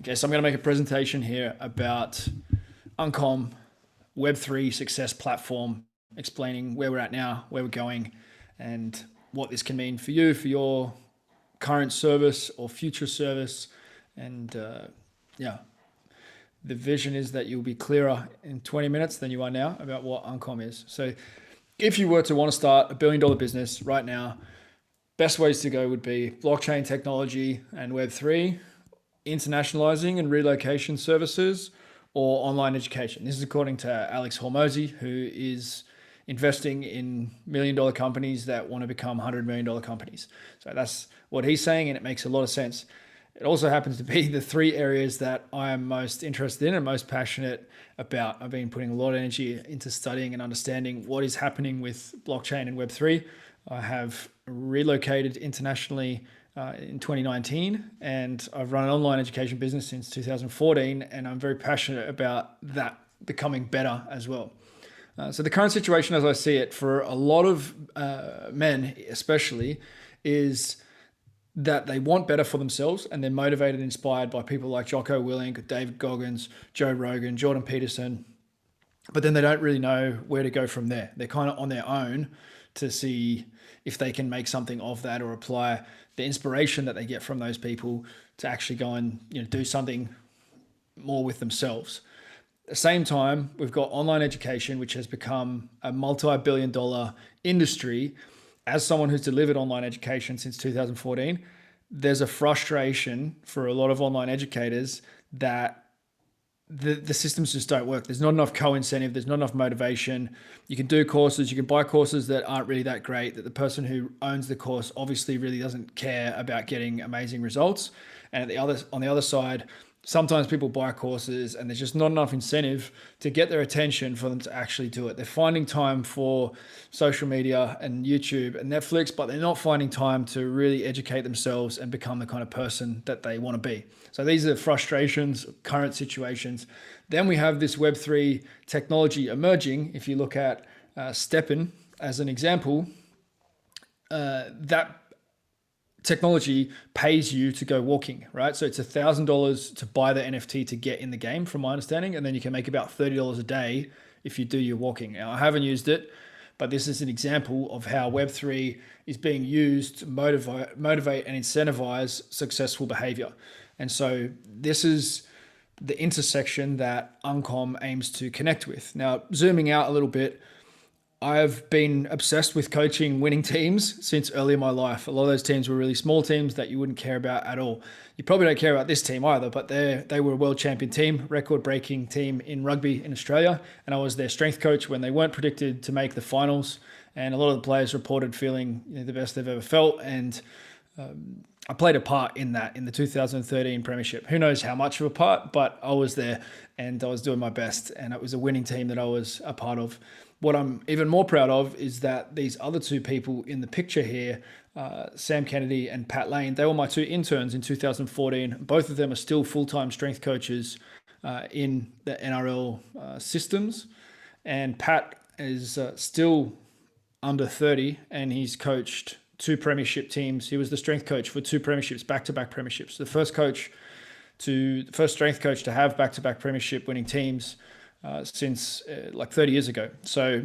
Okay, so I'm going to make a presentation here about UNCOM Web3 success platform, explaining where we're at now, where we're going, and what this can mean for you, for your current service or future service. And yeah, the vision is that you'll be clearer in 20 minutes than you are now about what UNCOM is. So if you were to want to start a $1 billion business right now, best ways to go would be blockchain technology and Web3, internationalizing and relocation services, or online education. This is according to Alex Hormozy, who is investing in $1 million companies that want to become $100 million companies. So that's what he's saying, and it makes a lot of sense. It also happens to be the three areas that I am most interested in and most passionate about. I've been putting a lot of energy into studying and understanding what is happening with blockchain and Web3. I have relocated internationally in 2019, and I've run an online education business since 2014, and I'm very passionate about that becoming better as well. So the current situation, as I see it, for a lot of men especially, is that they want better for themselves, and they're motivated and inspired by people like Jocko Willink, David Goggins, Joe Rogan, Jordan Peterson, but then they don't really know where to go from there. They're kind of on their own to see if they can make something of that or apply the inspiration that they get from those people to actually go and do something more with themselves. At the same time, we've got online education, which has become a multi-billion-dollar industry. As someone who's delivered online education since 2014, there's a frustration for a lot of online educators that the systems just don't work. There's not enough co-incentive. There's not enough motivation. You can do courses, you can buy courses that aren't really that great, that the person who owns the course obviously really doesn't care about getting amazing results. And on the other side, sometimes people buy courses and there's just not enough incentive to get their attention for them to actually do it. They're finding time for social media and YouTube and Netflix, but they're not finding time to really educate themselves and become the kind of person that they want to be. So these are frustrations, current situations. Then we have this Web3 technology emerging. If you look at Steppen as an example, that technology pays you to go walking, right? So it's $1,000 to buy the NFT to get in the game, from my understanding, and then you can make about $30 a day if you do your walking. Now, I haven't used it, but this is an example of how Web3 is being used to motivate and incentivize successful behavior. And so this is the intersection that UNCOM aims to connect with. Now, zooming out a little bit, I've been obsessed with coaching winning teams since early in my life. A lot of those teams were really small teams that you wouldn't care about at all. You probably don't care about this team either, but they were a world champion team, record-breaking team in rugby in Australia, and I was their strength coach when they weren't predicted to make the finals. And a lot of the players reported feeling the best they've ever felt, and I played a part in that in the 2013 Premiership. Who knows how much of a part, but I was there and I was doing my best, and it was a winning team that I was a part of. What I'm even more proud of is that these other two people in the picture here, Sam Kennedy and Pat Lane, they were my two interns in 2014. Both of them are still full-time strength coaches in the NRL systems. And Pat is still under 30, and he's coached two premiership teams. He was the strength coach for two premierships, back-to-back premierships. The first strength coach to have back-to-back premiership winning teams since like 30 years ago. So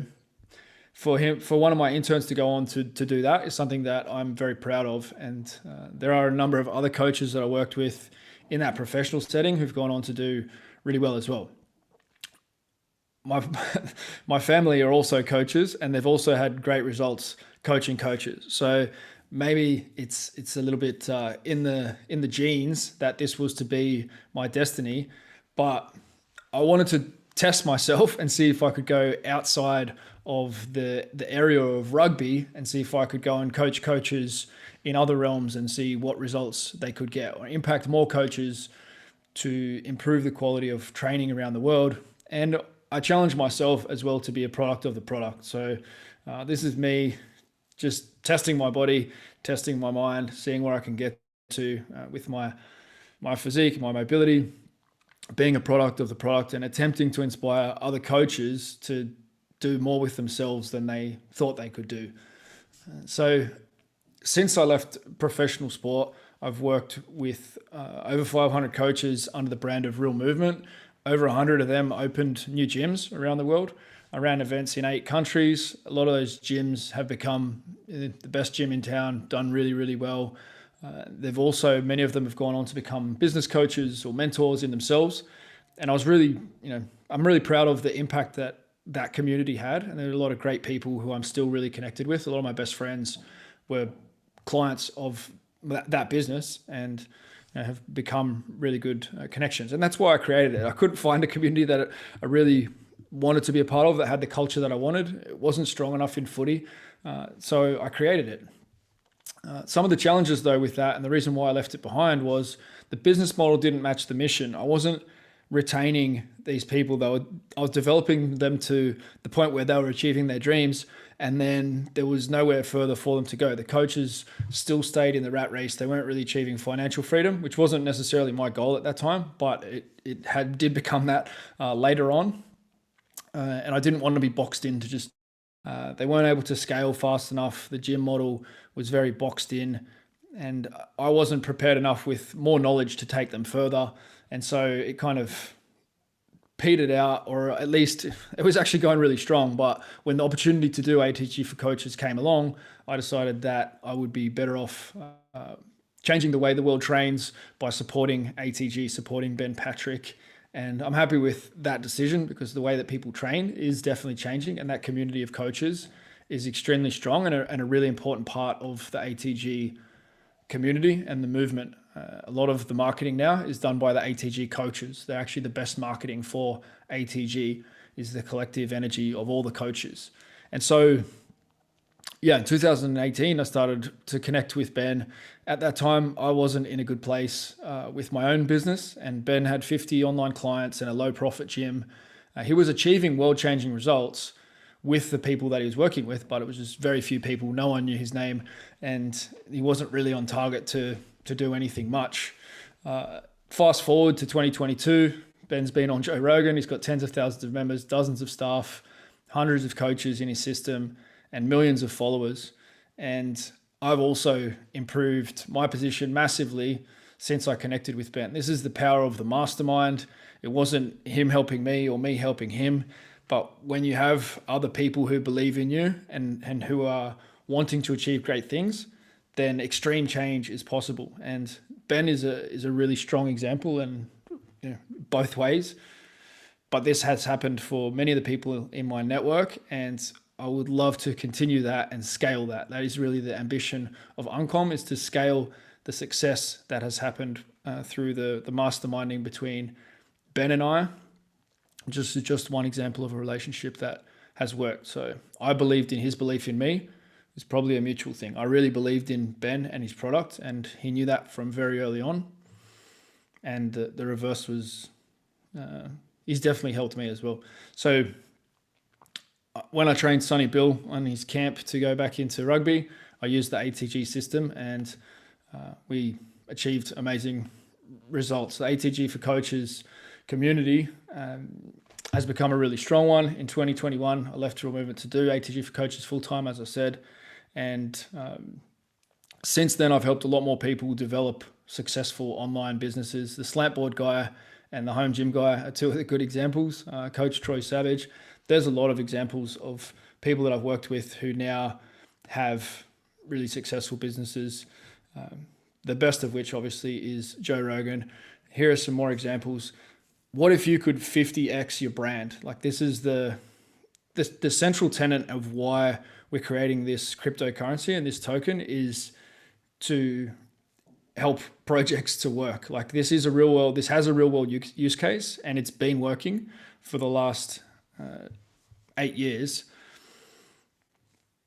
for one of my interns to go on to do that is something that I'm very proud of. And there are a number of other coaches that I worked with in that professional setting who've gone on to do really well as well. My family are also coaches, and they've also had great results coaching coaches. So maybe it's a little bit in the genes that this was to be my destiny, but I wanted to test myself and see if I could go outside of the area of rugby and see if I could go and coach coaches in other realms and see what results they could get, or impact more coaches to improve the quality of training around the world. And I challenge myself as well to be a product of the product. So this is me just testing my body, testing my mind, seeing where I can get to with my physique, my mobility, being a product of the product, and attempting to inspire other coaches to do more with themselves than they thought they could do. So since I left professional sport, I've worked with over 500 coaches under the brand of Real Movement. Over 100 of them opened new gyms around the world. I ran events in 8 countries. A lot of those gyms have become the best gym in town, done really, really well. Many of them have gone on to become business coaches or mentors in themselves. And I was really, I'm really proud of the impact that community had. And there are a lot of great people who I'm still really connected with. A lot of my best friends were clients of that business and have become really good connections. And that's why I created it. I couldn't find a community that I really wanted to be a part of that had the culture that I wanted. It wasn't strong enough in footy. So I created it. Some of the challenges though with that, and the reason why I left it behind, was the business model didn't match the mission. I wasn't retaining these people. I was developing them to the point where they were achieving their dreams, and then there was nowhere further for them to go. The coaches still stayed in the rat race. They weren't really achieving financial freedom, which wasn't necessarily my goal at that time, but it did become that later on. And I didn't want to be boxed in to just, they weren't able to scale fast enough. The gym model was very boxed in, and I wasn't prepared enough with more knowledge to take them further. And so it kind of petered out, or at least it was actually going really strong. But when the opportunity to do ATG for coaches came along, I decided that I would be better off changing the way the world trains by supporting ATG, supporting Ben Patrick. And I'm happy with that decision, because the way that people train is definitely changing, and that community of coaches is extremely strong and a really important part of the ATG community and the movement. A lot of the marketing now is done by the ATG coaches. They're actually the best marketing for ATG, is the collective energy of all the coaches. And so, in 2018, I started to connect with Ben. At that time, I wasn't in a good place with my own business, and Ben had 50 online clients and a low profit gym. He was achieving world-changing results with the people that he was working with, but it was just very few people. No one knew his name, and he wasn't really on target to do anything much. Fast forward to 2022, Ben's been on Joe Rogan. He's got tens of thousands of members, dozens of staff, hundreds of coaches in his system, and millions of followers. And I've also improved my position massively since I connected with Ben. This is the power of the mastermind. It wasn't him helping me or me helping him, but when you have other people who believe in you and who are wanting to achieve great things, then extreme change is possible. And Ben is a really strong example, and both ways. But this has happened for many of the people in my network, and I would love to continue that and scale that. That is really the ambition of UNCOM, is to scale the success that has happened through the masterminding between Ben and I. Just one example of a relationship that has worked. So I believed in his belief in me. It's probably a mutual thing. I really believed in Ben and his product, and he knew that from very early on. And the reverse was, he's definitely helped me as well. So when I trained Sonny Bill on his camp to go back into rugby, I used the ATG system, and we achieved amazing results. The ATG for Coaches community has become a really strong one. In 2021, I left Real Movement to do ATG for Coaches full-time, as I said. And since then, I've helped a lot more people develop successful online businesses. The Slantboard guy and the home gym guy are two of the good examples. Coach Troy Savage. There's a lot of examples of people that I've worked with who now have really successful businesses. The best of which obviously is Joe Rogan. Here are some more examples. What if you could 50x your brand? Like, this is the central tenet of why we're creating this cryptocurrency, and this token is to help projects to work. Like, this has a real world use case, and it's been working for the last 8 years.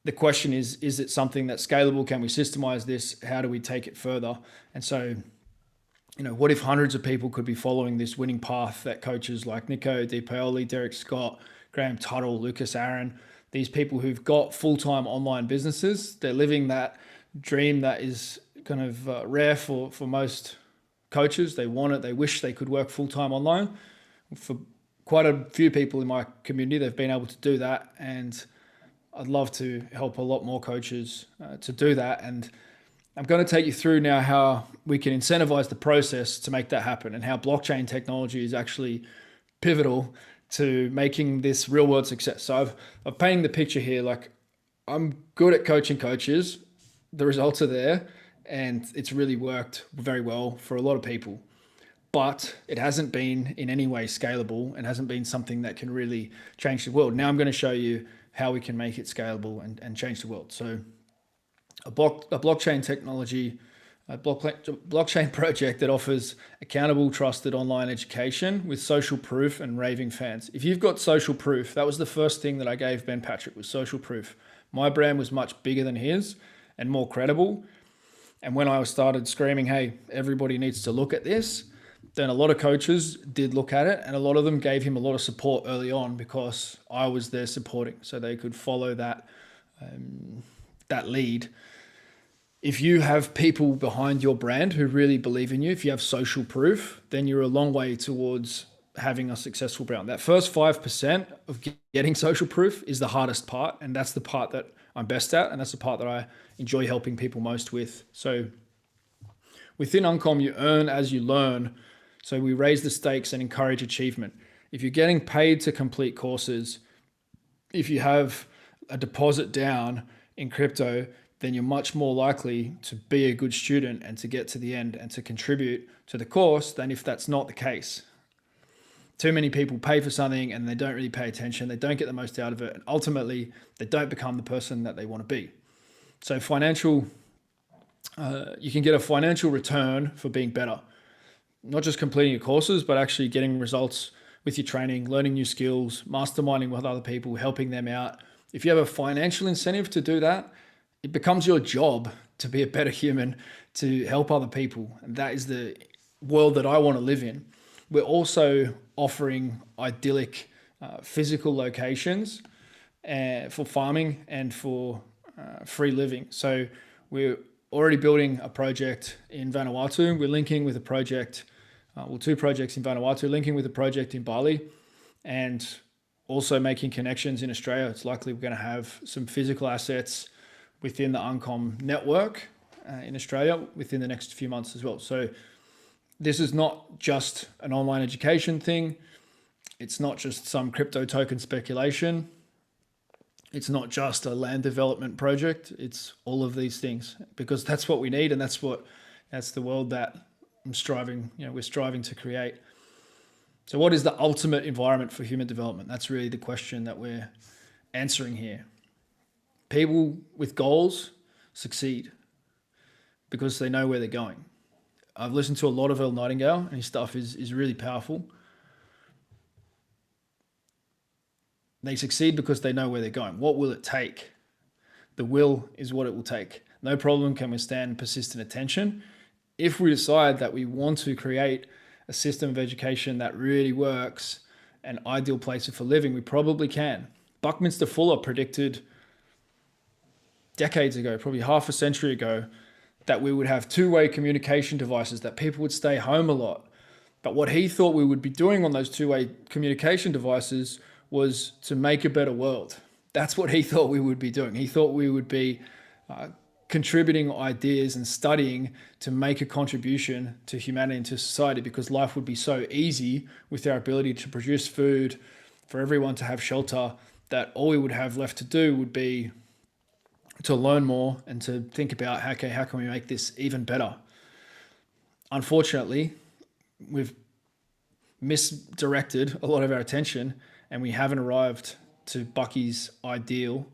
The question is it something that's scalable? Can we systemize this? How do we take it further? And so, what if hundreds of people could be following this winning path that coaches like Nico Di Paoli, Derek Scott, Graham Tuttle, Lucas Aaron, these people who've got full-time online businesses, they're living that dream that is kind of rare for most coaches. They want it. They wish they could work full-time online. For quite a few people in my community, they've been able to do that. And I'd love to help a lot more coaches to do that. And I'm going to take you through now how we can incentivize the process to make that happen, and how blockchain technology is actually pivotal to making this real world success. So I've painted the picture here. Like, I'm good at coaching coaches. The results are there, and it's really worked very well for a lot of people. But it hasn't been in any way scalable, and hasn't been something that can really change the world. Now I'm going to show you how we can make it scalable and change the world. So a blockchain technology, a blockchain project that offers accountable, trusted online education with social proof and raving fans. If you've got social proof, that was the first thing that I gave Ben Patrick, was social proof. My brand was much bigger than his and more credible. And when I started screaming, hey, everybody needs to look at this, then a lot of coaches did look at it, and a lot of them gave him a lot of support early on because I was there supporting, so they could follow that lead. If you have people behind your brand who really believe in you, if you have social proof, then you're a long way towards having a successful brand. That first 5% of getting social proof is the hardest part, and that's the part that I'm best at, and that's the part that I enjoy helping people most with. So within UNCOM, you earn as you learn. So we raise the stakes and encourage achievement. If you're getting paid to complete courses, if you have a deposit down in crypto, then you're much more likely to be a good student and to get to the end and to contribute to the course than if that's not the case. Too many people pay for something and they don't really pay attention. They don't get the most out of it. And ultimately, they don't become the person that they want to be. So you can get a financial return for being better. Not just completing your courses, but actually getting results with your training, learning new skills, masterminding with other people, helping them out. If you have a financial incentive to do that, it becomes your job to be a better human, to help other people. And that is the world that I want to live in. We're also offering idyllic physical locations for farming and for free living. So we're already building a project in Vanuatu. We're linking with a project, two projects in Vanuatu, linking with a project in Bali, and also making connections in Australia. It's likely we're going to have some physical assets within the UNCOM network in Australia within the next few months as well. So this is not just an online education thing. It's not just some crypto token speculation. It's not just a land development project. It's all of these things, because that's what we need, and that's the world that we're striving to create. So what is the ultimate environment for human development? That's really the question that we're answering here. People with goals succeed because they know where they're going. I've listened to a lot of Earl Nightingale, and his stuff is really powerful. They succeed because they know where they're going. What will it take? The will is what it will take. No problem can withstand persistent attention. If we decide that we want to create a system of education that really works, an ideal place for living, we probably can. Buckminster Fuller predicted decades ago, probably half a century ago, that we would have two-way communication devices, that people would stay home a lot. But what he thought we would be doing on those two-way communication devices was to make a better world. That's what he thought we would be doing. He thought we would be contributing ideas and studying to make a contribution to humanity and to society, because life would be so easy with our ability to produce food, for everyone to have shelter, that all we would have left to do would be to learn more and to think about, okay, how can we make this even better? Unfortunately, we've misdirected a lot of our attention, and we haven't arrived to Bucky's ideal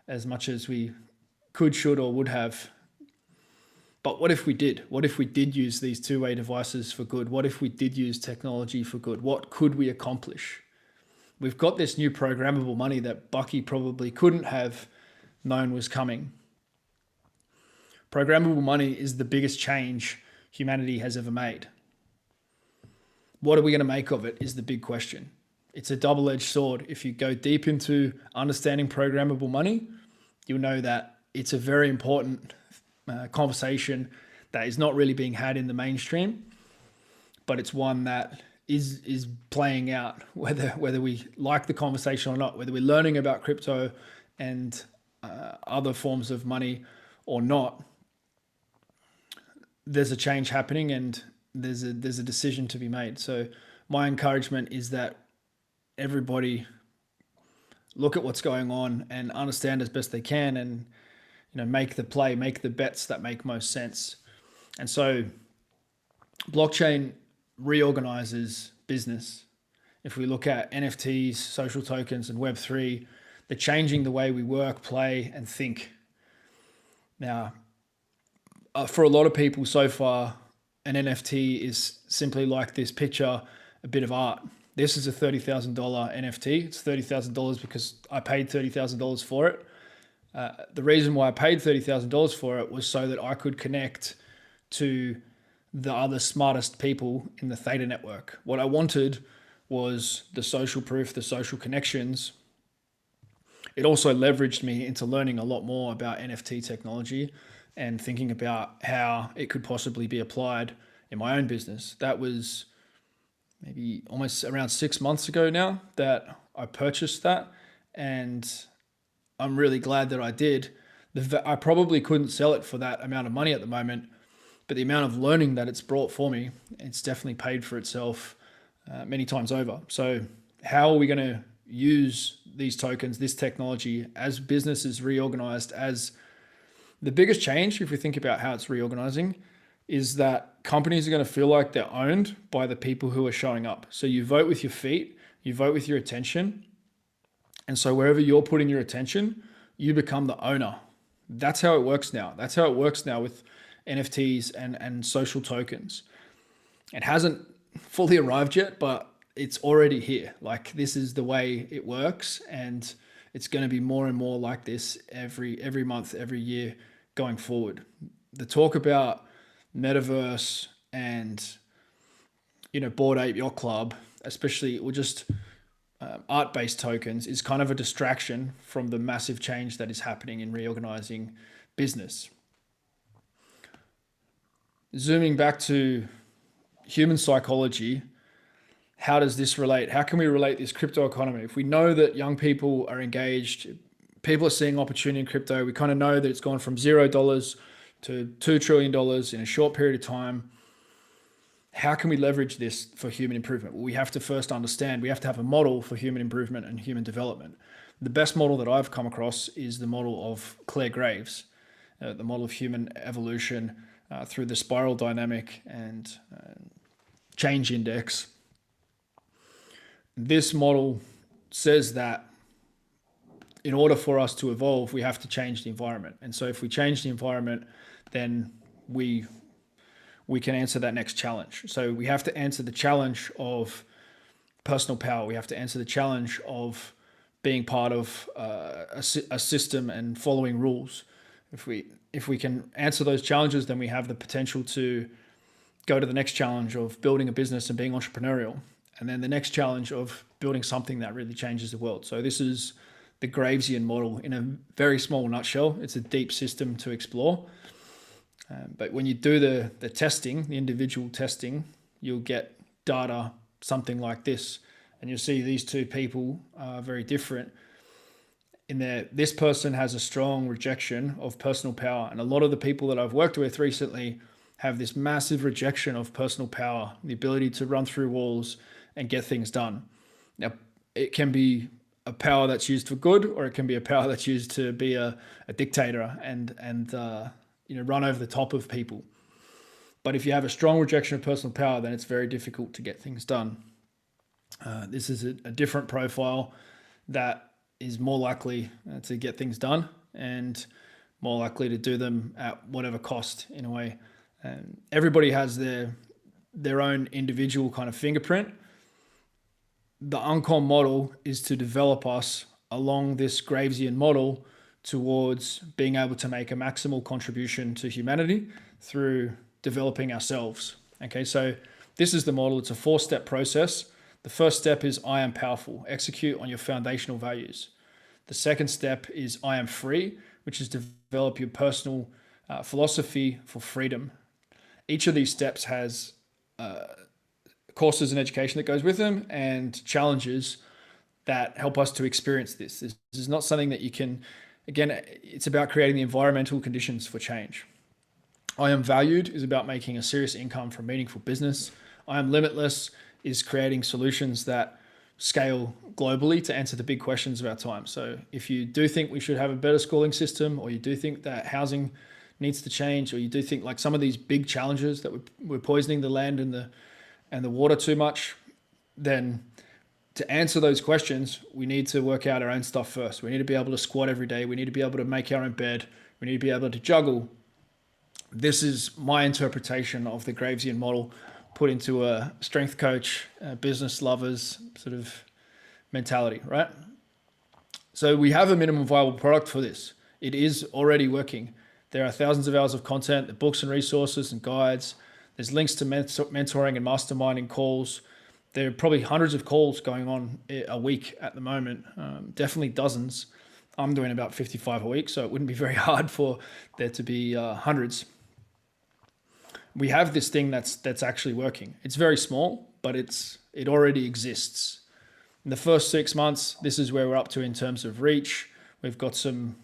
as much as we could, should, or would have. But what if we did? What if we did use these two-way devices for good? What if we did use technology for good? What could we accomplish? We've got this new programmable money that Bucky probably couldn't have known was coming. Programmable money is the biggest change humanity has ever made. What are we going to make of it is the big question. It's a double-edged sword. If you go deep into understanding programmable money, you'll know that it's a very important conversation that is not really being had in the mainstream, but it's one that is playing out, whether we like the conversation or not, whether we're learning about crypto and other forms of money or not. there's a change happening and there's a decision to be made. So my encouragement is that everybody look at what's going on and understand as best they can, and make the play, make the bets that make most sense. And so blockchain reorganizes business. If we look at NFTs, social tokens, and Web3, they're changing the way we work, play, and think. Now, for a lot of people so far, an NFT is simply like this picture, a bit of art. This is a $30,000 NFT. It's $30,000 because I paid $30,000 for it. The reason why I paid $30,000 for it was so that I could connect to the other smartest people in the Theta network. What I wanted was the social proof, the social connections. It also leveraged me into learning a lot more about NFT technology and thinking about how it could possibly be applied in my own business. That was maybe almost around 6 months ago now that I purchased that, and I'm really glad that I did. I probably couldn't sell it for that amount of money at the moment, but the amount of learning that it's brought for me, it's definitely paid for itself many times over. So how are we going to use these tokens, this technology, as business is reorganized? As the biggest change, if we think about how it's reorganizing, is that companies are going to feel like they're owned by the people who are showing up. So you vote with your feet, you vote with your attention. And so wherever you're putting your attention, you become the owner. That's how it works now. That's how it works now with NFTs and social tokens. It hasn't fully arrived yet, but it's already here. Like, this is the way it works, and it's going to be more and more like this every month, every year going forward. The talk about metaverse and Bored Ape Yacht Club, especially, or just art-based tokens, is kind of a distraction from the massive change that is happening in reorganizing business. Zooming back to human psychology, how does this relate? How can we relate this crypto economy? If we know that young people are engaged, people are seeing opportunity in crypto, we kind of know that it's gone from $0 to $2 trillion in a short period of time. How can we leverage this for human improvement? Well, we have to first understand, we have to have a model for human improvement and human development. The best model that I've come across is the model of Claire Graves, the model of human evolution through the spiral dynamic and change index. This model says that in order for us to evolve, we have to change the environment. And so if we change the environment, then we can answer that next challenge. So we have to answer the challenge of personal power. We have to answer the challenge of being part of a system and following rules. If we can answer those challenges, then we have the potential to go to the next challenge of building a business and being entrepreneurial. And then the next challenge of building something that really changes the world. So this is the Gravesian model in a very small nutshell. It's a deep system to explore. But when you do the testing, the individual testing, you'll get data something like this. And you'll see these two people are very different in that this person has a strong rejection of personal power. And a lot of the people that I've worked with recently have this massive rejection of personal power, the ability to run through walls and get things done. Now, it can be a power that's used for good, or it can be a power that's used to be a dictator and run over the top of people. But if you have a strong rejection of personal power, then it's very difficult to get things done. This is a different profile that is more likely to get things done and more likely to do them at whatever cost, in a way. Everybody has their own individual kind of fingerprint. The UNCOM model is to develop us along this Gravesian model towards being able to make a maximal contribution to humanity through developing ourselves. Okay, so this is the model. It's a 4-step process. The first step is I am powerful. Execute on your foundational values. The second step is I am free, which is develop your personal philosophy for freedom. Each of these steps has courses and education that goes with them and challenges that help us to experience this. This is not something that you can, again, it's about creating the environmental conditions for change. I Am Valued is about making a serious income from meaningful business. I Am Limitless is creating solutions that scale globally to answer the big questions of our time. So if you do think we should have a better schooling system, or you do think that housing needs to change, or you do think like some of these big challenges that we're poisoning the land and the water too much, then to answer those questions, we need to work out our own stuff first. We need to be able to squat every day. We need to be able to make our own bed. We need to be able to juggle. This is my interpretation of the Gravesian model put into a strength coach, business lovers sort of mentality, right? So we have a minimum viable product for this. It is already working. There are thousands of hours of content, the books and resources and guides. There's links to mentoring and masterminding calls. There are probably hundreds of calls going on a week at the moment, definitely dozens. I'm doing about 55 a week, so it wouldn't be very hard for there to be hundreds. We have this thing that's actually working. It's very small, but it already exists. In the first 6 months, this is where we're up to in terms of reach. We've got some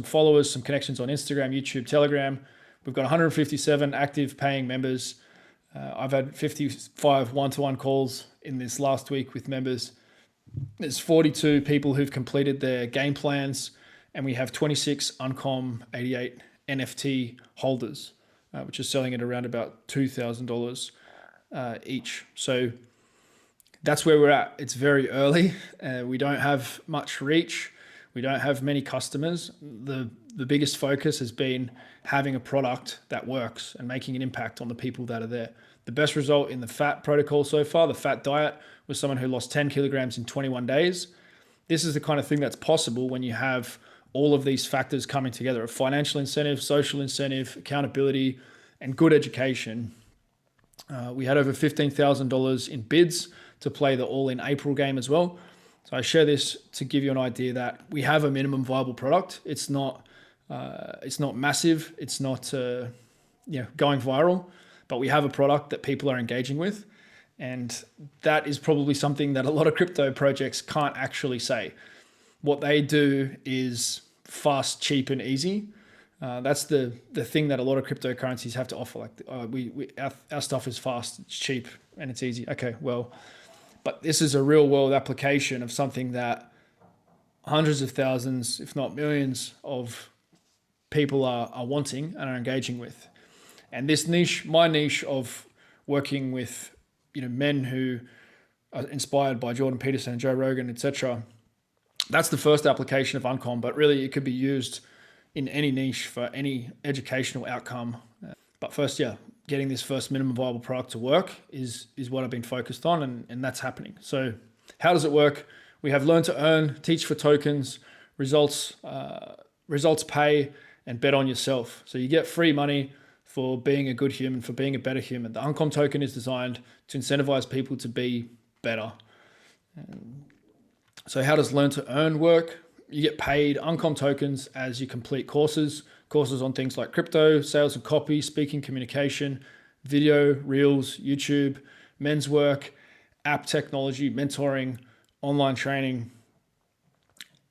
followers, some connections on Instagram, YouTube, Telegram. We've got 157 active paying members. I've had 55 one-to-one calls in this last week with members. There's 42 people who've completed their game plans, and we have 26 UNCOM 88 NFT holders, which is selling at around about $2,000 each. So that's where we're at. It's very early. We don't have much reach. We don't have many customers. The biggest focus has been having a product that works and making an impact on the people that are there. The best result in the fat protocol so far, the fat diet, was someone who lost 10 kilograms in 21 days. This is the kind of thing that's possible when you have all of these factors coming together: a financial incentive, social incentive, accountability, and good education. We had over $15,000 in bids to play the All in April game as well. So I share this to give you an idea that we have a minimum viable product. It's not massive. It's not going viral, but we have a product that people are engaging with. And that is probably something that a lot of crypto projects can't actually say. What they do is fast, cheap, and easy. That's the thing that a lot of cryptocurrencies have to offer. Like our stuff is fast, it's cheap, and it's easy. Okay, well, but this is a real world application of something that hundreds of thousands, if not millions, of people are wanting and are engaging with. And this niche, my niche of working with men who are inspired by Jordan Peterson and Joe Rogan, etc. That's the first application of UNCOM, but really it could be used in any niche for any educational outcome. But first, getting this first minimum viable product to work is what I've been focused on, and that's happening. So how does it work? We have learn to earn, teach for tokens, results pay, and bet on yourself. So you get free money for being a good human, for being a better human. The UNCOM token is designed to incentivize people to be better. So how does learn to earn work? You get paid UNCOM tokens as you complete courses on things like crypto, sales and copy, speaking, communication, video, reels, YouTube, men's work, app technology, mentoring, online training.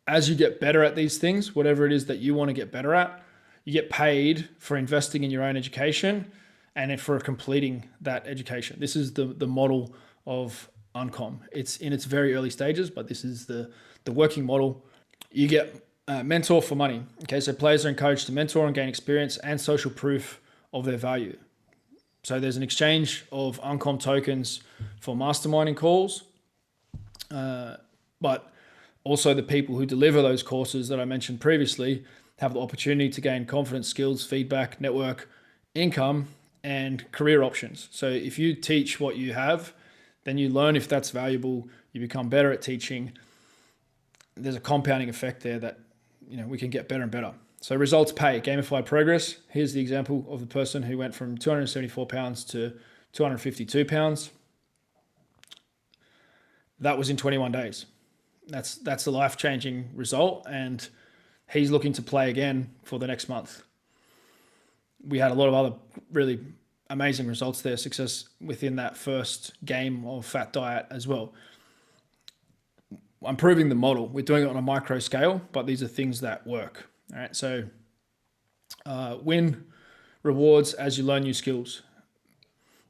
As you get better at these things, whatever it is that you want to get better at, you get paid for investing in your own education and for completing that education. This is the model of UNCOM. It's in its very early stages, but this is the working model. You get mentor for money. Okay, so players are encouraged to mentor and gain experience and social proof of their value. So there's an exchange of UNCOM tokens for masterminding calls, but also the people who deliver those courses that I mentioned previously have the opportunity to gain confidence, skills, feedback, network, income, and career options. So if you teach what you have, then you learn if that's valuable, you become better at teaching. There's a compounding effect there that we can get better and better. So results pay, gamified progress. Here's the example of the person who went from 274 pounds to 252 pounds. That was in 21 days. That's a life-changing result, and he's looking to play again for the next month. We had a lot of other really amazing results there, success within that first game of Fat Diet as well. I'm proving the model. We're doing it on a micro scale, but these are things that work. All right, so win rewards as you learn new skills.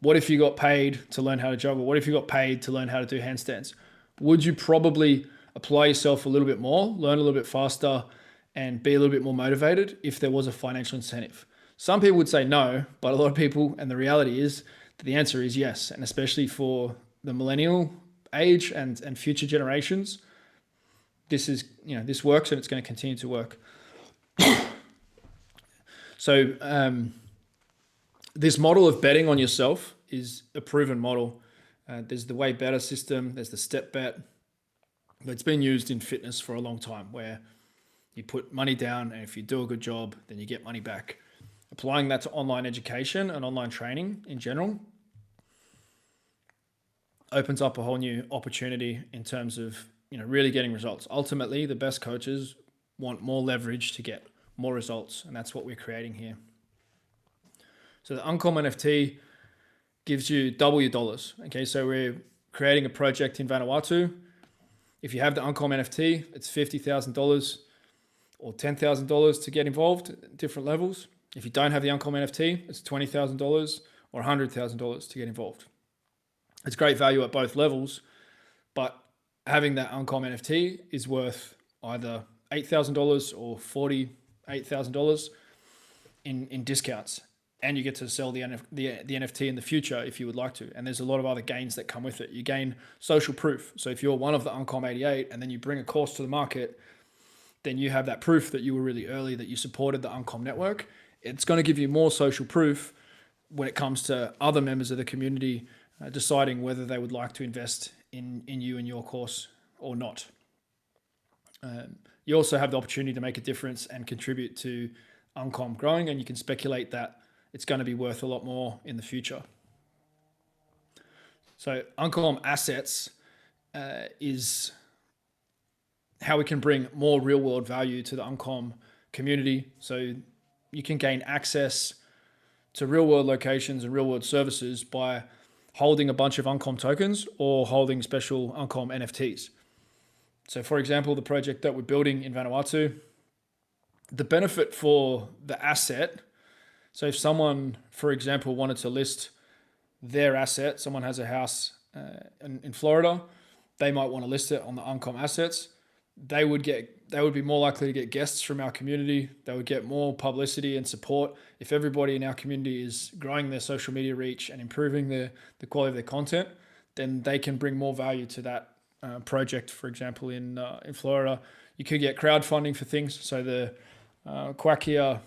What if you got paid to learn how to juggle? What if you got paid to learn how to do handstands? Would you probably apply yourself a little bit more, learn a little bit faster, and be a little bit more motivated if there was a financial incentive? Some people would say no, but a lot of people, and the reality is that the answer is yes. And especially for the millennial age and future generations, this works and it's going to continue to work. So this model of betting on yourself is a proven model. There's the way better system, there's the step bet. It's been used in fitness for a long time, where you put money down and if you do a good job, then you get money back. Applying that to online education and online training in general opens up a whole new opportunity in terms of really getting results. Ultimately, the best coaches want more leverage to get more results, and that's what we're creating here. So the UNCOM NFT gives you double your dollars. Okay, so we're creating a project in Vanuatu. If you have the UNCOM NFT, it's $50,000 or $10,000 to get involved at different levels. If you don't have the UNCOM NFT, it's $20,000 or $100,000 to get involved. It's great value at both levels, but having that UNCOM NFT is worth either $8,000 or $48,000 in discounts. And you get to sell the NFT in the future if you would like to. And there's a lot of other gains that come with it. You gain social proof. So if you're one of the UNCOM 88 and then you bring a course to the market, then you have that proof that you were really early, that you supported the UNCOM network. It's going to give you more social proof when it comes to other members of the community deciding whether they would like to invest in you and your course or not. You also have the opportunity to make a difference and contribute to UNCOM growing, and you can speculate that it's going to be worth a lot more in the future. So UNCOM assets is how we can bring more real world value to the UNCOM community. So you can gain access to real world locations and real world services by holding a bunch of UNCOM tokens or holding special UNCOM NFTs. So for example, the project that we're building in Vanuatu, the benefit for the asset, so if someone, for example, wanted to list their asset, someone has a house in Florida, they might want to list it on the UNCOM assets. They would be more likely to get guests from our community. They would get more publicity and support. If everybody in our community is growing their social media reach and improving the quality of their content, then they can bring more value to that project. For example, in Florida, you could get crowdfunding for things. So the Kwakia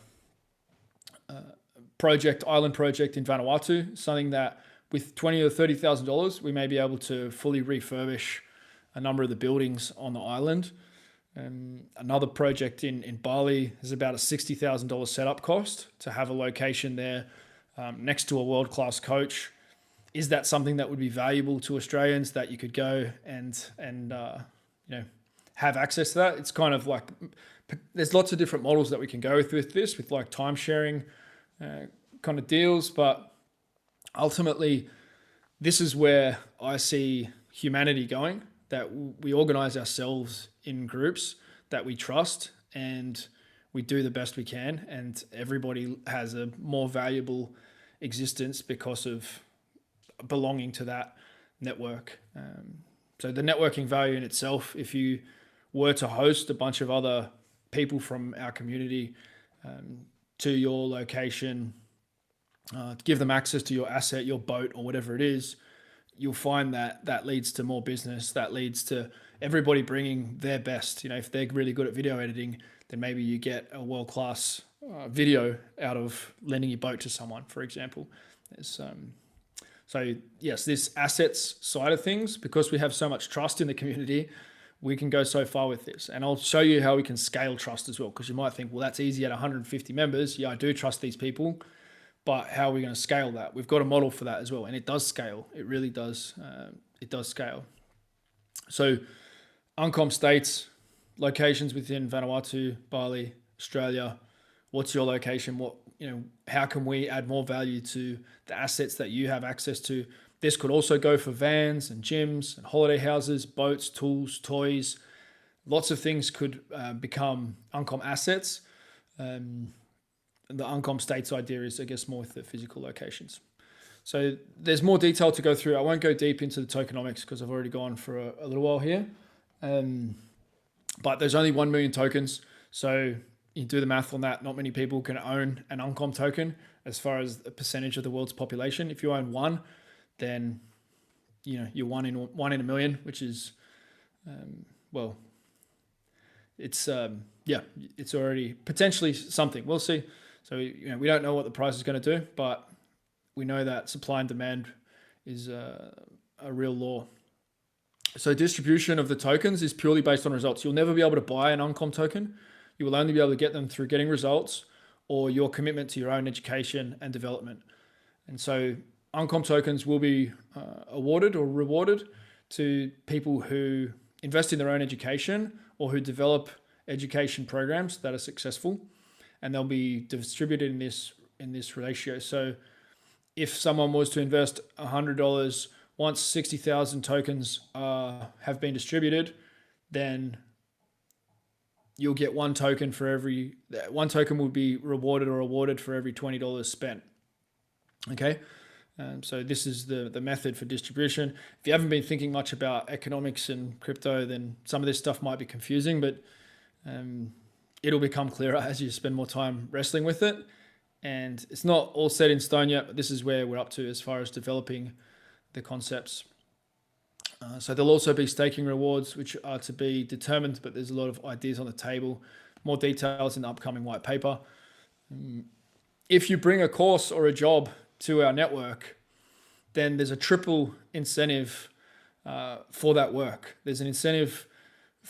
island project in Vanuatu, something that with $20,000 or $30,000, we may be able to fully refurbish a number of the buildings on the island. Another project in Bali is about a $60,000 setup cost to have a location there next to a world-class coach. Is that something that would be valuable to Australians, that you could go and have access to that? It's kind of like, there's lots of different models that we can go with this, with like time sharing kind of deals, but ultimately this is where I see humanity going, that we organize ourselves in groups that we trust and we do the best we can, and everybody has a more valuable existence because of belonging to that network. So the networking value in itself, if you were to host a bunch of other people from our community to your location, give them access to your asset, your boat, or whatever it is, you'll find that leads to more business. That leads to everybody bringing their best. If they're really good at video editing, then maybe you get a world-class video out of lending your boat to someone, for example. So yes, this assets side of things, because we have so much trust in the community, we can go so far with this. And I'll show you how we can scale trust as well, because you might think, well, that's easy at 150 members. Yeah, I do trust these people, but how are we going to scale that? We've got a model for that as well. And it does scale. It really does. It does scale. So UNCOM states, locations within Vanuatu, Bali, Australia. What's your location? How can we add more value to the assets that you have access to? This could also go for vans and gyms and holiday houses, boats, tools, toys. Lots of things could become UNCOM assets. the Uncom states idea is, I guess, more with the physical locations. So there's more detail to go through. I won't go deep into the tokenomics because I've already gone for a little while here. But there's only 1 million tokens. So you do the math on that. Not many people can own an Uncom token as far as a percentage of the world's population. If you own one, then you're one in a million, which is, it's it's already potentially something. We'll see. So we don't know what the price is going to do, but we know that supply and demand is a real law. So distribution of the tokens is purely based on results. You'll never be able to buy an Uncom token. You will only be able to get them through getting results or your commitment to your own education and development. And so Uncom tokens will be awarded or rewarded to people who invest in their own education or who develop education programs that are successful, and they'll be distributed in this ratio. So if someone was to invest $100, once 60,000 tokens have been distributed, then you'll get one token will be rewarded or awarded for every $20 spent. Okay. So this is the method for distribution. If you haven't been thinking much about economics and crypto, then some of this stuff might be confusing, but it'll become clearer as you spend more time wrestling with it. And it's not all set in stone yet, but this is where we're up to as far as developing the concepts. So there'll also be staking rewards, which are to be determined, but there's a lot of ideas on the table. More details in the upcoming white paper. If you bring a course or a job to our network, then there's a triple incentive for that work. There's an incentive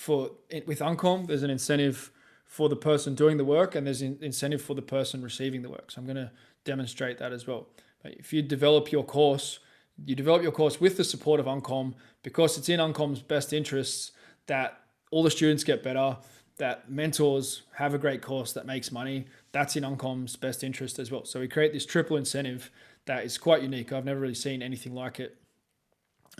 with Uncom, there's an incentive for the person doing the work, and there's an incentive for the person receiving the work. So I'm going to demonstrate that as well. But if you develop your course with the support of Uncom, because it's in Uncom's best interests that all the students get better, that mentors have a great course that makes money. That's in Uncom's best interest as well. So we create this triple incentive that is quite unique. I've never really seen anything like it.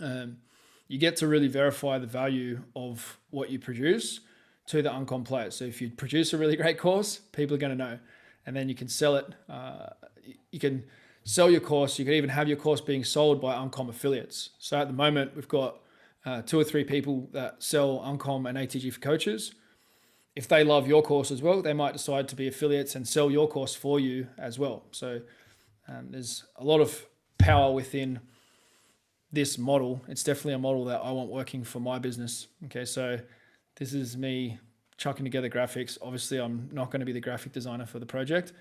You get to really verify the value of what you produce to the Uncom players. So if you produce a really great course, people are going to know, and then you can sell it. You can sell your course. You can even have your course being sold by Uncom affiliates. So at the moment, we've got 2 or 3 people that sell Uncom and ATG for coaches. If they love your course as well, they might decide to be affiliates and sell your course for you as well. So there's a lot of power within this model. It's definitely a model that I want working for my business. Okay, so this is me chucking together graphics. Obviously, I'm not going to be the graphic designer for the project,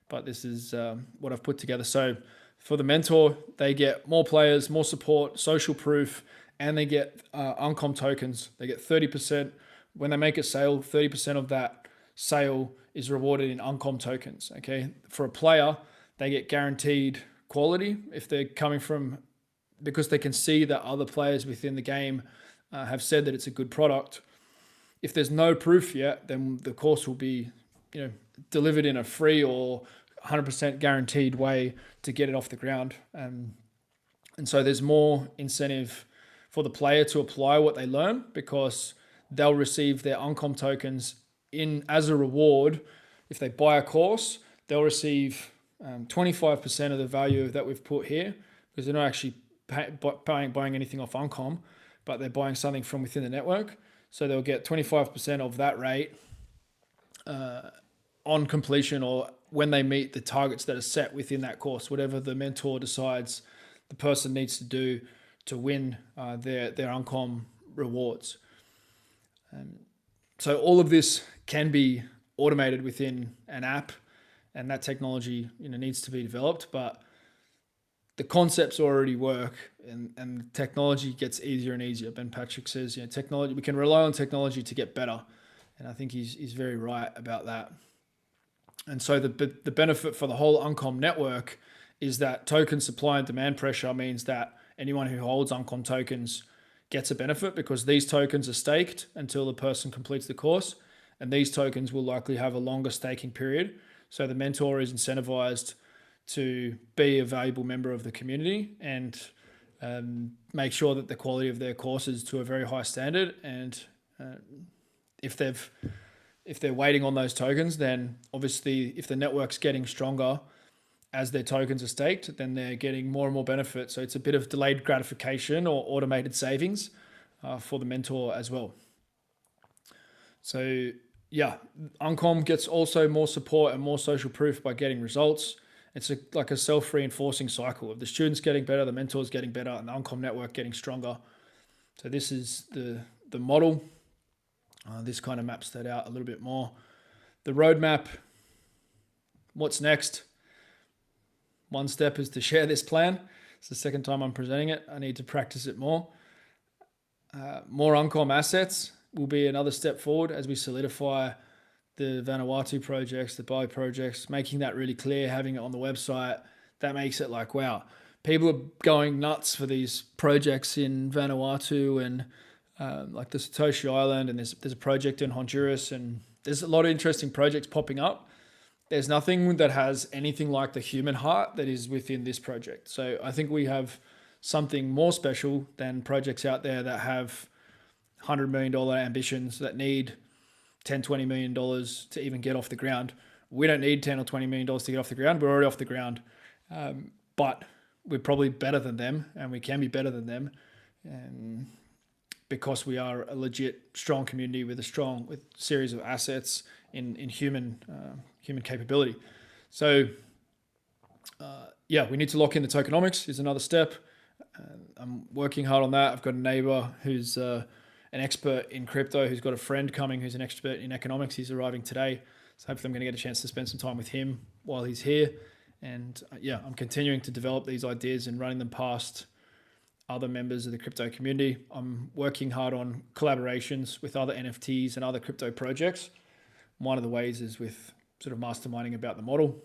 but this is what I've put together. So for the mentor, they get more players, more support, social proof, and they get Uncom tokens. They get 30%. When they make a sale, 30% of that sale is rewarded in Uncom tokens. Okay, for a player, they get guaranteed quality if they're coming from, because they can see that other players within the game have said that it's a good product. If there's no proof yet, then the course will be, delivered in a free or 100% guaranteed way to get it off the ground. And so there's more incentive for the player to apply what they learn, because they'll receive their Uncom tokens as a reward. If they buy a course, they'll receive 25% of the value that we've put here, because they're not actually buying anything off Uncom, but they're buying something from within the network. So they'll get 25% of that rate on completion, or when they meet the targets that are set within that course, whatever the mentor decides the person needs to do to win their Uncom rewards. So all of this can be automated within an app, and that technology needs to be developed, but the concepts already work, and technology gets easier and easier. Ben Patrick says, technology, we can rely on technology to get better. And I think he's very right about that. And so the benefit for the whole Uncom network is that token supply and demand pressure means that anyone who holds Uncom tokens gets a benefit, because these tokens are staked until the person completes the course. And these tokens will likely have a longer staking period. So the mentor is incentivized to be a valuable member of the community and make sure that the quality of their course is to a very high standard. And if they've if they're waiting on those tokens, then obviously if the network's getting stronger as their tokens are staked, then they're getting more and more benefit. So it's a bit of delayed gratification or automated savings for the mentor as well. So yeah, UNCOM gets also more support and more social proof by getting results. It's like a self-reinforcing cycle of the students getting better, the mentors getting better, and the UNCOM network getting stronger. So this is the model. This kind of maps that out a little bit more. The roadmap, what's next? One step is to share this plan. It's the second time I'm presenting it. I need to practice it more. More UNCOM assets will be another step forward as we solidify the Vanuatu projects, the Bali projects, making that really clear, having it on the website. That makes it like, wow, people are going nuts for these projects in Vanuatu and like the Satoshi Island, and there's a project in Honduras, and there's a lot of interesting projects popping up. There's nothing that has anything like the human heart that is within this project. So I think we have something more special than projects out there that have $100 million ambitions that need $10, $20 million to even get off the ground. We don't need $10 or $20 million to get off the ground. We're already off the ground. But we're probably better than them, and we can be better than them. Because we are a legit strong community with series of assets in human capability. So we need to lock in the tokenomics is another step. I'm working hard on that. I've got a neighbor who's an expert in crypto, who's got a friend coming who's an expert in economics. He's arriving today. So hopefully I'm going to get a chance to spend some time with him while he's here. And I'm continuing to develop these ideas and running them past other members of the crypto community. I'm working hard on collaborations with other NFTs and other crypto projects. One of the ways is with sort of masterminding about the model.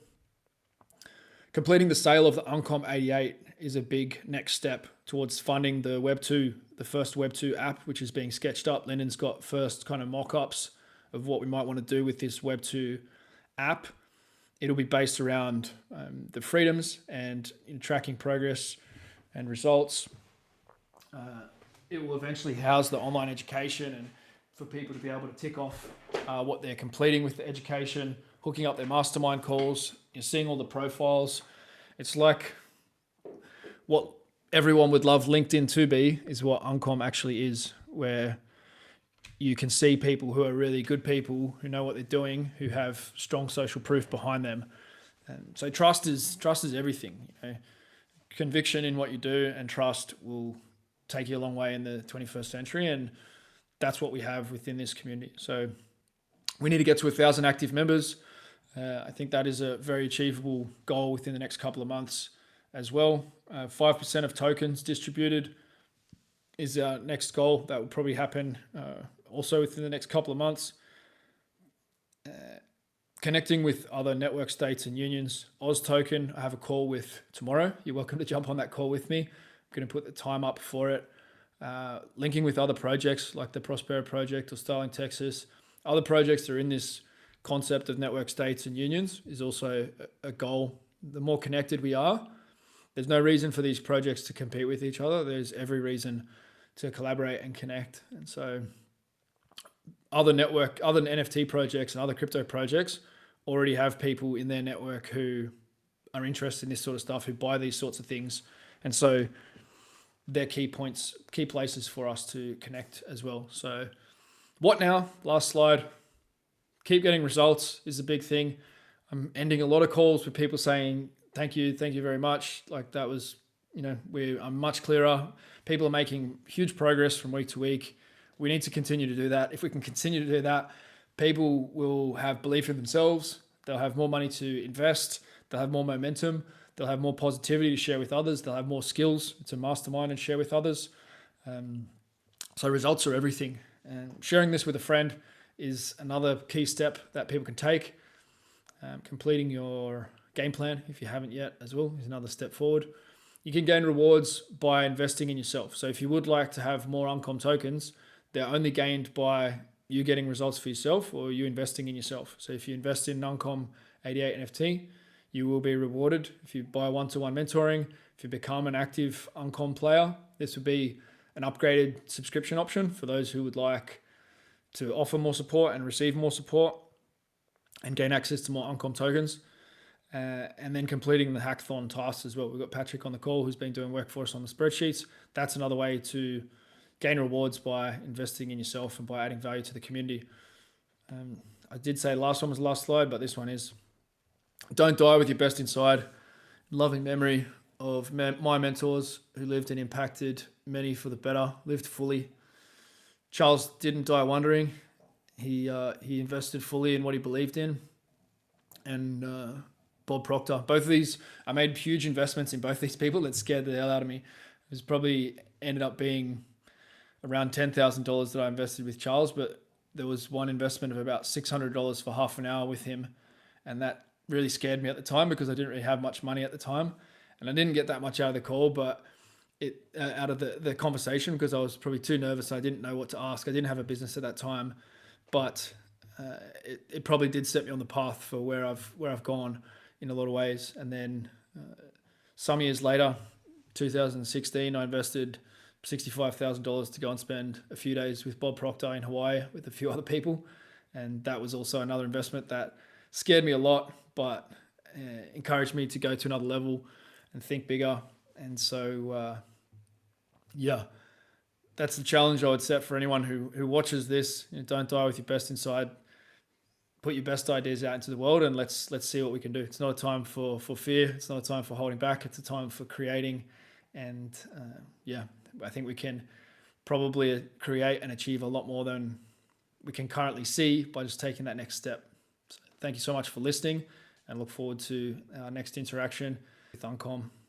Completing the sale of the UNCOM 88 is a big next step towards funding the first Web2 app, which is being sketched up. Lyndon's got first kind of mock-ups of what we might want to do with this Web2 app. It'll be based around the freedoms and tracking progress and results. It will eventually house the online education and for people to be able to tick off what they're completing with the education, hooking up their mastermind calls, seeing all the profiles. It's like what everyone would love LinkedIn to be is what UNCOM actually is, where you can see people who are really good people, who know what they're doing, who have strong social proof behind them. And so trust is everything. Conviction in what you do and trust will take you a long way in the 21st century, and that's what we have within this community. So we need to get to 1,000 active members. I think that is a very achievable goal within the next couple of months as well. 5% of tokens distributed is our next goal. That will probably happen also within the next couple of months. Connecting with other network states and unions. Oz Token, I have a call with tomorrow. You're welcome to jump on that call with me. I'm going to put the time up for it. Linking with other projects like the Prospero project or Starling Texas. Other projects that are in this concept of network states and unions is also a goal. The more connected we are, there's no reason for these projects to compete with each other. There's every reason to collaborate and connect. And so other NFT projects and other crypto projects already have people in their network who are interested in this sort of stuff, who buy these sorts of things. And so they're key places for us to connect as well. So what now? Last slide. Keep getting results is a big thing. I'm ending a lot of calls with people saying, thank you very much. Like that was, I'm much clearer. People are making huge progress from week to week. We need to continue to do that. If we can continue to do that, people will have belief in themselves. They'll have more money to invest. They'll have more momentum. They'll have more positivity to share with others. They'll have more skills to mastermind and share with others. So results are everything. And sharing this with a friend is another key step that people can take. Completing your game plan, if you haven't yet as well, is another step forward. You can gain rewards by investing in yourself. So if you would like to have more UNCOM tokens, they're only gained by you getting results for yourself or you investing in yourself. So if you invest in UNCOM 88 NFT, you will be rewarded. If you buy one-to-one mentoring, if you become an active UNCOM player, this would be an upgraded subscription option for those who would like to offer more support and receive more support and gain access to more Uncom tokens. And then completing the hackathon tasks as well. We've got Patrick on the call who's been doing work for us on the spreadsheets. That's another way to gain rewards by investing in yourself and by adding value to the community. I did say the last one was the last slide, but this one is: don't die with your best inside. Loving memory of my mentors who lived and impacted many for the better, lived fully. Charles didn't die wondering. He invested fully in what he believed in. And Bob Proctor. Both of these, I made huge investments in both these people that scared the hell out of me. It was probably ended up being around $10,000 that I invested with Charles, but there was one investment of about $600 for half an hour with him. And that really scared me at the time because I didn't really have much money at the time. And I didn't get that much out of the call, but out of the conversation, because I was probably too nervous. I didn't know what to ask. I didn't have a business at that time, but it probably did set me on the path for where I've gone in a lot of ways. And then some years later, 2016, I invested $65,000 to go and spend a few days with Bob Proctor in Hawaii with a few other people. And that was also another investment that scared me a lot, but encouraged me to go to another level and think bigger. And so, that's the challenge I would set for anyone who watches this. Don't die with your best inside. Put your best ideas out into the world, and let's see what we can do. It's not a time for fear. It's not a time for holding back. It's a time for creating. And I think we can probably create and achieve a lot more than we can currently see by just taking that next step. So thank you so much for listening, and look forward to our next interaction with Uncom.